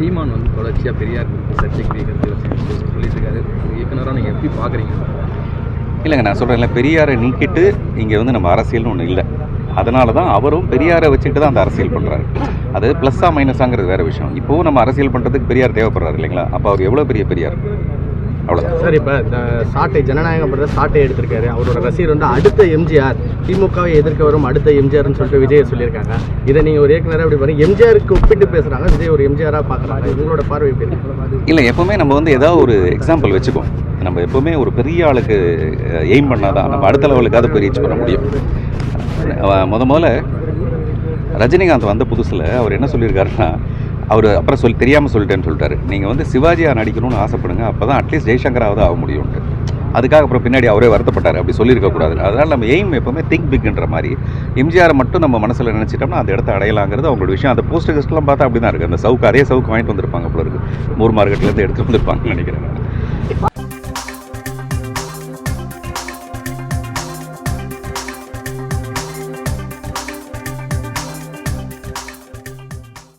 சீமான் வந்து தொடர்ச்சியாக பெரியார் சர்ச்சைக்குரிய கருத்து சொல்லிட்டு இருக்காரு. இயக்குனராக நீங்கள் எப்படி பார்க்குறீங்க? இல்லைங்க, நான் சொல்கிறேன்ல, பெரியாரை நீக்கிட்டு இங்கே வந்து நம்ம அரசியல்னு ஒன்று இல்லை. அதனால தான் அவரும் பெரியாரை வச்சுட்டு தான் அந்த அரசியல் பண்ணுறாரு. அது ப்ளஸ்ஸா மைனஸாங்கிறது வேறு விஷயம். இப்போவும் நம்ம அரசியல் பண்ணுறதுக்கு பெரியார் தேவைப்படுறாரு இல்லைங்களா? அப்போ அவர் எவ்வளோ பெரிய பெரியார், அவ்வளோதான் சார். இப்போ இந்த சாட்டை ஜனநாயகம் படுற சாட்டை எடுத்திருக்காரு. அவரோட ரசிகர் வந்து அடுத்த எம்ஜிஆர், திமுகவை எதிர்க்க வரும் அடுத்த எம்ஜிஆர்னு சொல்லிட்டு விஜய் சொல்லியிருக்காங்க. இதை நீங்கள் ஒரு இயக்குனராக எப்படி பாருங்க? எம்ஜிஆருக்கு ஒப்பிட்டு பேசுகிறாங்க, விஜய் ஒரு எம்ஜிஆராக பார்க்குறாங்க. இவங்களோட பார்வை எப்படி இருக்கு? இல்லை, எப்போவுமே நம்ம வந்து ஏதாவது ஒரு எக்ஸாம்பிள் வச்சுக்கோம். நம்ம எப்போவுமே ஒரு பெரிய ஆளுக்கு எய்ம் பண்ணால் தான் நம்ம அடுத்த லெவலுக்காவது போய் ரீச் பண்ண முடியும். முதல்ல ரஜினிகாந்த் வந்த புதுசில் அவர் என்ன சொல்லியிருக்காருன்னா, அவர் அப்புறம் தெரியாமல் சொல்லிட்டேன்னு சொல்லிட்டாரு. நீங்கள் வந்து சிவாஜியாக நடிக்கணும்னு ஆசைப்படுங்க, அப்போ தான் அட்லீஸ்ட் ஜெய்சங்கராவது ஆக முடியும்ட்டு. அதுக்காக அப்புறம் பின்னாடி அவரே வருத்தப்பட்டார். அப்படி சொல்லியிருக்கக்கூடாது. அதனால் நம்ம எய்ம் எப்போவுமே திங்க் பிக்ன்ற மாதிரி எம்ஜிஆரை மட்டும் நம்ம மனசில் நினச்சிட்டோம்னா அந்த இடத்த அடையலாங்கிறது அவங்களோட விஷயம். அந்த போஸ்டர் கஸ்ட்லாம் பார்த்தா அப்படி தான் இருக்குது. அந்த சவுக்கு, அதே சவுக்கு வாங்கிட்டு வந்திருப்பாங்க போல இருக்குது. மூர் மார்க்கெட்லேருந்து எடுத்துகிட்டு வந்திருப்பாங்கன்னு நினைக்கிறேன்.